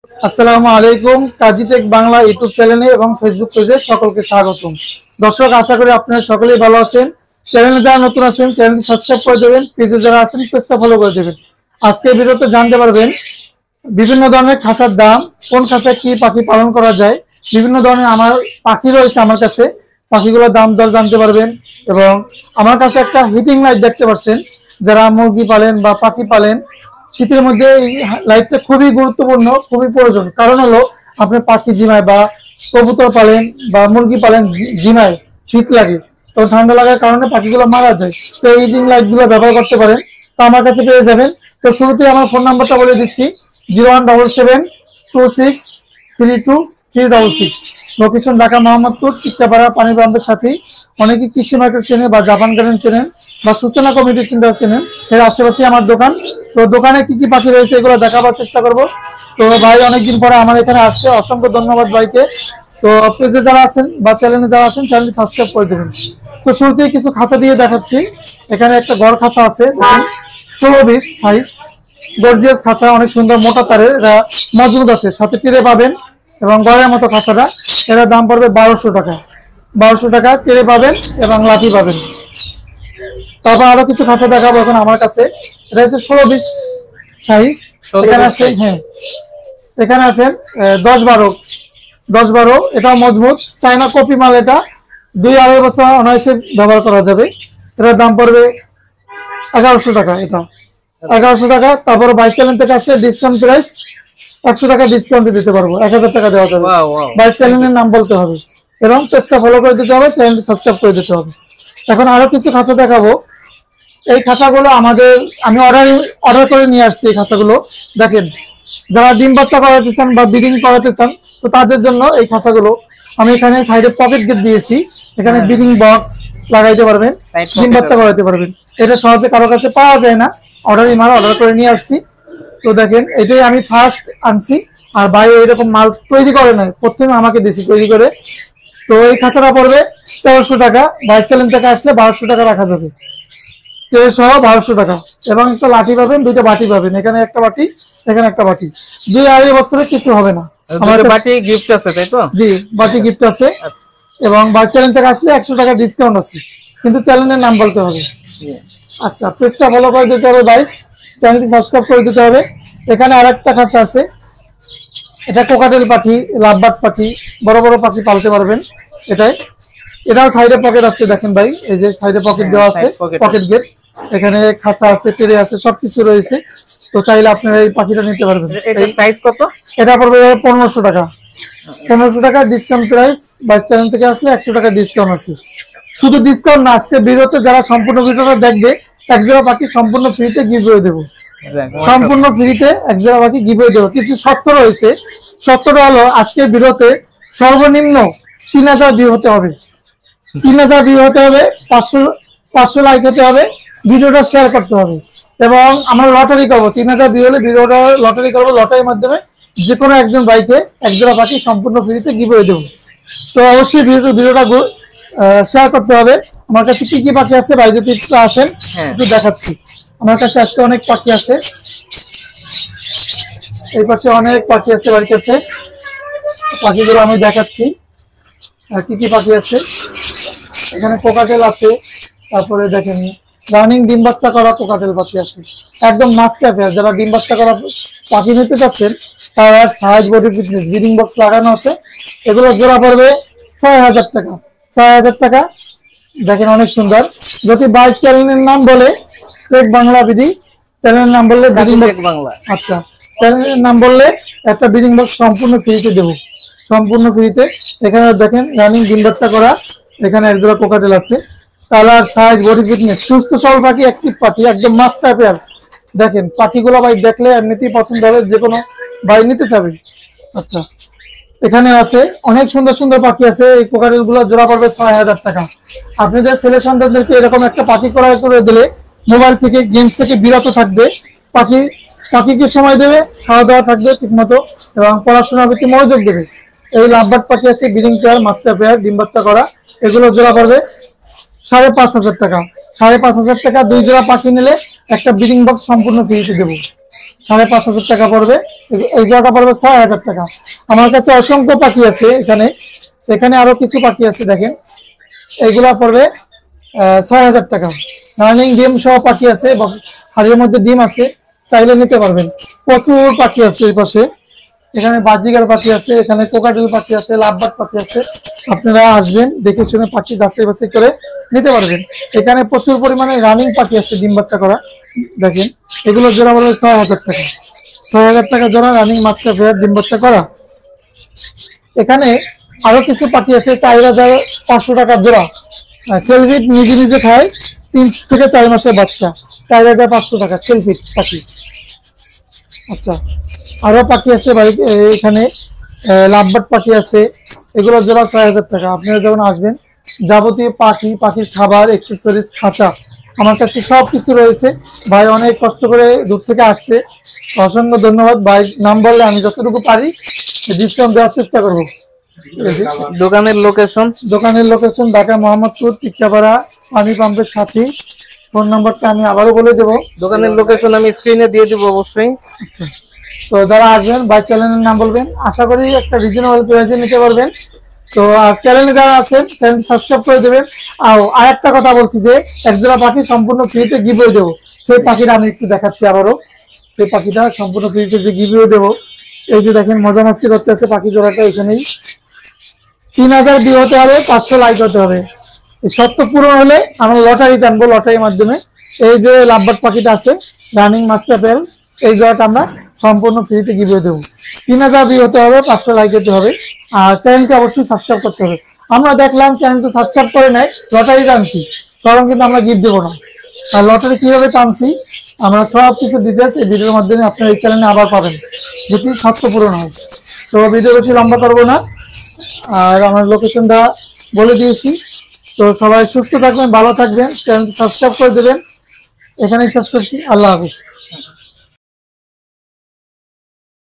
আসসালামু আলাইকুম। কাজী take Bangla YouTube চ্যানেলে এবং ফেসবুক পেজে সকলকে স্বাগতম। দর্শক, আশা করি আপনারা সকলেই ভালো আছেন। চ্যানেলে যারা নতুন আছেন চ্যানেলটি সাবস্ক্রাইব করে দেবেন, পেজে যারা আছেন পেজটা ফলো করে দেবেন। আজকে ভিডিওতে জানতে পারবেন বিভিন্ন ধরনের খাঁচার দাম, কোন খাঁচায় কি পাখি পালন করা যায়। বিভিন্ন ধরনের আমার পাখি রয়েছে আমার কাছে, পাখিগুলোর দাম দর জানতে পারবেন। এবং আমার কাছে একটা হিটিং লাইট দেখতে পাচ্ছেন, যারা মুরগি পালেন বা পাখি পালেন, শীতের মধ্যে এই লাইটটা খুবই গুরুত্বপূর্ণ, খুবই প্রয়োজন। কারণ হলো আপনি পাখি জিমায় বা কবুতর পালেন বা মুরগি পালেন, জিমায় শীত লাগে, তো ঠান্ডা লাগার কারণে পাখিগুলো মারা যায়। তো এই হিটিং লাইট গুলো ব্যবহার করতে পারেন, তো আমার কাছে পেয়ে যাবেন। তো শুরুতে আমার ফোন নাম্বারটা বলে দিচ্ছি, 0177263236। লোকেশন ঢাকা মোহাম্মদপুর, টিক্কাপাড়া, পানি পাম্পের সাথে। অনেকে কৃষি মার্কেট চেনে বা জাপান গার্ডেন চেনেন বা সূচনা কমিটি সেন্টার চেনেন, এর আশেপাশে আমার দোকান। তো দোকানে কি কি পাখি রয়েছে এগুলো দেখাবার চেষ্টা করব। তো ভাই অনেকদিন পরে আমার এখানে আসছে, অসংখ্য ধন্যবাদ ভাইকে। তো পেজে যারা আছেন বা চ্যানেলে যারা আছেন চ্যানেলটি সাবস্ক্রাইব করে দেবেন। তো শুরুতেই কিছু খাঁচা দিয়ে দেখাচ্ছি। এখানে একটা ঘর খাঁচা আছে, দেখুন 16-20 সাইজ, গর্জিয়াস খাঁচা, অনেক সুন্দর মোটা তারের, এরা মজবুত আছে, সাথে টিরে পাবেন এবং গড়ের মতো খাঁচাটা। এর দাম পড়বে 1200 টাকা। 1200 টাকা টিরে পাবেন এবং লাঠি পাবেন। তারপর আরো কিছু খাঁচা দেখাবো এখন আমার কাছে। এটা হচ্ছে 16-20 সাইজ। এখানে আছে, হ্যাঁ এখানে আছে 10-12। এটাও মজবুত, চায়না কপি মাল। এটা 2-2.5 বছর অনায়াসে ব্যবহার করা যাবে। এটার দাম পড়বে 1100 টাকা। এটা 1100 টাকা। তারপর 22 চ্যানেল থেকে আসলে ডিসকাউন্ট প্রাইস 100 টাকা ডিসকাউন্ট দিতে পারবো, 1000 টাকা দেওয়া যাবে। 22 চ্যানেলের নাম বলতে হবে এবং পেজটা ফলো করে দিতে হবে, চ্যানেলটি সাবস্ক্রাইব করে দিতে হবে। এখন আরো কিছু খাঁচা দেখাবো। এই খাঁচাগুলো আমি অর্ডার করে নিয়ে আসছি। এই খাঁচাগুলো দেখেন, যারা ডিম বাচ্চা করাতে চান বা ব্রিডিং করাতে চান, তো তাদের জন্য এই খাঁচাগুলো। আমি এখানে সাইডে পকেট গেট দিয়েছি, এখানে ব্রিডিং বক্স লাগাইতে পারবেন, ডিম বাচ্চা করাতে পারবেন। এটা সহজে কারো কাছে পাওয়া যায় না, অর্ডার করে নিয়ে আসছি। তো দেখেন, এটাই আমি ফার্স্ট আনছি, আর ভাই এরকম মাল তৈরি করে নাই, প্রথমে আমাকে দিছি তৈরি করে। তো এই খাঁচাটা পড়বে 1300 টাকা। 22 চ্যানেল থেকে আসলে 1200 টাকা রাখা যাবে, সহ 1200 টাকা। এবং একটা লাঠি পাবেন, দুইটা বাটি পাবেন, এখানে একটা বাটি, এখানে একটা বাটি। 2-2.5 বছরে কিছু হবে না। আমার বাটি গিফট আছে, তাই তো? জি, বাটি গিফট আছে। এবং 22 চ্যানেল থেকে আসলে 100 টাকা ডিসকাউন্ট আছে, কিন্তু চ্যানেলের নাম বলতে হবে। আচ্ছা, পেজটা ফলো করে দিতে হবে ভাই, চ্যানেলটি সাবস্ক্রাইব করে দিতে হবে। এখানে আরেকটা খাঁচা আছে, এটা কোকাটেল পাখি, লাভবার্ড পাখি, বড় বড় পাখি পালতে পারবেন এটাও সাইডে পকেট আছে, দেখেন ভাই, এই যে সাইডে পকেট দেওয়া আছে, পকেট গেট। এখানে খাঁচা আছে, টেরে আছে, সবকিছু রয়েছে। তো চাইলে আপনারা এই পাখিটা নিতে পারবেন। এটা সাইজ কত? এটা পড়বে 1500 টাকা। 1500 টাকা ডিসকাউন্ট প্রাইস। 22 চ্যানেল থেকে আসলে 100 টাকা ডিসকাউন্ট আছে। শুধু ডিসকাউন্ট না, আজকে ভিডিওতে যারা সম্পূর্ণ ভিডিওটা দেখবে, এক জোড়া পাখি সম্পূর্ণ ফ্রিতে গিভওয়ে দেবো। সম্পূর্ণ ফ্রিতে এক জোড়া পাখি গিভওয়ে দেবো। কিছু শর্ত রয়েছে। শর্তটা হলো, আজকে ভিডিওতে সর্বনিম্ন 3000 ভিউ হতে হবে। 3000 ভিউ হতে হবে, 500 লাইক হতে হবে, ভিডিওটা শেয়ার করতে হবে। এবং আমরা লটারি করবো, 3000 ভিউ হলে ভিডিওটা লটারি করবো। লটারির মাধ্যমে যে কোনো একজন ভাইকে এক জোড়া পাখি সম্পূর্ণ ফ্রিতে গিভওয়ে দেবো। তো অবশ্যই ভিডিওটা শেয়ার করতে হবে। আমার কাছে কি কি পাখি আছে ভাই যদি একটু আসেন, একটু দেখাচ্ছি। আমার কাছে আজকে অনেক পাখি আছে, এই পাশে অনেক পাখি আছে বাড়ির কাছে। পাখিগুলো আমি দেখাচ্ছি কি কি পাখি আছে। এখানে কোকাটেল আছে, তারপরে দেখেন রানিং ডিম বাচ্চা করা কোকাটেল পাখি আছে, একদম মাস্টার পেয়ার। যারা ডিম বাচ্চা করা পাখি নিতে চাচ্ছেন, তার size body fitness breeding box লাগানো আছে। এগুলো জোড়া পড়বে 6000 টাকা। 6000 টাকা। দেখেন অনেক সুন্দর। যদি 22 চ্যানেলের নাম বলে, টেক বাংলা বিডি চ্যানেলের নাম বললে ব্রিডিং বক্স বাংলা, আচ্ছা, চ্যানেলের নাম বললে একটা ব্রিডিং বক্স সম্পূর্ণ ফ্রিতে দেবো, সম্পূর্ণ ফ্রিতে। এখানে দেখেন রানিং ডিম বাচ্চা করা, এখানে এক জোড়া কোকাটেল আছে। কালার, সাইজ, বডি ফিটনেস, সুস্থ সবল পাখি, অ্যাক্টিভ পাখি, একদম মাস্টার পেয়ার। দেখেন পাখিগুলো ভাই দেখলে এমনিতেই পছন্দ হবে, যে কোনো ভাই নিতে চাবে। আচ্ছা, এখানে আছে অনেক সুন্দর সুন্দর পাখি আছে। এই কোকাটেল গুলো জোড়া পড়বে 6000 টাকা। আপনাদের ছেলে সন্তানদেরকে এরকম একটা পাখি ক্রয় করে দিলে মোবাইল থেকে, গেমস থেকে বিরত থাকবে। পাখিকে সময় দেবে, খাওয়া দাওয়া থাকবে ঠিক মতো, এবং পড়াশোনার প্রতি মনোযোগ দেবে। এই লাভবার্ড পাখি আছে, ব্রিডিং পেয়ার, মাস্টার পেয়ার, ডিম বাচ্চা করা। এগুলো জোড়া পড়বে 5500 টাকা। 5500 টাকা 2 জোড়া পাখি নিলে একটা ব্রিডিং বক্স সম্পূর্ণ ফ্রিতে দেবো। 5,500 টাকা পড়বে। এই জোড়াটা পড়বে 6,000 টাকা। আমার কাছে অসংখ্য পাখি আছে এখানে, এখানে আরো কিছু পাখি আছে দেখেন, এইগুলা পড়বে 6,000 টাকা। রানিং ডিম সহ পাখি আছে, হাড়ির মধ্যে ডিম আছে, চাইলে নিতে পারবেন। প্রচুর পাখি আছে এই পাশে, এখানে বাজিগার পাখি আছে, এখানে কোকাটেল পাখি আছে, লাভবার্ড পাখি আছে। আপনারা আসবেন, দেখে শুনে পাখি যাচাই বাছাই করে নিতে পারবেন। এখানে প্রচুর পরিমাণে রানিং পাখি আছে ডিম বাচ্চা করা, দেখেন এগুলো জোড়া বলে 6,000 টাকা। 6,000 টাকা জোড়া রানিং মাত্রা ফেয়ার ডিম বাচ্চা করা। এখানে আরো কিছু পাখি আছে 4,500 টাকা জোড়া। সেলফিট নিজে নিজে খায়, 3 থেকে 4 মাসের বাচ্চা, 4,500 টাকা সেলফিট পাখি। আচ্ছা, আরো পাখি আছে ভাই এখানে, লাভবার্ড পাখি আছে, এগুলো জোড়া 6,000 টাকা। আপনারা যখন আসবেন, যাবতীয় পাখি, পাখির খাবার, এক্সেসরিজ, খাঁচা, আমার কাছে সবকিছু রয়েছে। ভাই অনেক কষ্ট করে দূর থেকে আসছে, অসংখ্য ধন্যবাদ। ভাই নাম বললে আমি যতটুকু পারি ডিসকাউন্ট দেওয়ার চেষ্টা করবো। দোকানের লোকেশন ঢাকা মোহাম্মদপুর টিক্কাপাড়া পানি পাম্পের সাথে। ফোন নাম্বারটা আমি আবারও বলে দেবো, দোকানের লোকেশন আমি স্ক্রিনে দিয়ে দিব অবশ্যই। আচ্ছা, তো যারা আসবেন বাইক চ্যানেলের নাম বলবেন, আশা করি একটা রিজনেবল প্রাইসে নিতে পারবেন। তো চ্যানেলে যারা আছেন চ্যানেল সাবস্ক্রাইব করে দেবেন। আর একটা কথা বলছি যে একজোড়া পাখি সম্পূর্ণ ফ্রিতে গিভওয়ে দেবো, সেই পাখিটা আমি একটু দেখাচ্ছি আবারও। সেই পাখিটা সম্পূর্ণ ফ্রিতে যে গিভওয়ে দেবো, এই যে দেখেন মজা মাস্তি করতে আছে পাখি জোড়াটা এখানেই। 3,000 ভিউ হতে হবে, 500 লাইক হতে হবে। এই শর্ত পূরণ হলে আমরা লটারি টানবো, লটারির মাধ্যমে এই যে লাভবার্ড পাখিটা আছে রানিং মাস্টার পেল, এই জোড়াটা আমরা সম্পূর্ণ ফ্রিতে গিভওয়ে দেবো। 3,000 ভিউ হতে হবে, 500 লাইক হতে হবে, আর চ্যানেলকে অবশ্যই সাবস্ক্রাইব করতে হবে। আমরা দেখলাম চ্যানেলটা সাবস্ক্রাইব করে নেয়, লটারি টানছি, তখন কিন্তু আমরা গিফট দেবো না। আর লটারি কিভাবে টানছি আমরা সব কিছু ডিটেলস এই ভিডিওর মাধ্যমে আপনার এই চ্যানেলে আবার পাবেন, যেটি শর্ত পূরণ হয়। তো ভিডিও বেশি লম্বা করবো না, আর আমার লোকেশনটা বলে দিয়েছি। তো সবাই সুস্থ থাকবেন, ভালো থাকবেন, চ্যানেলটি সাবস্ক্রাইব করে দেবেন। এখানেই শেষ করছি, আল্লাহ হাফিজ।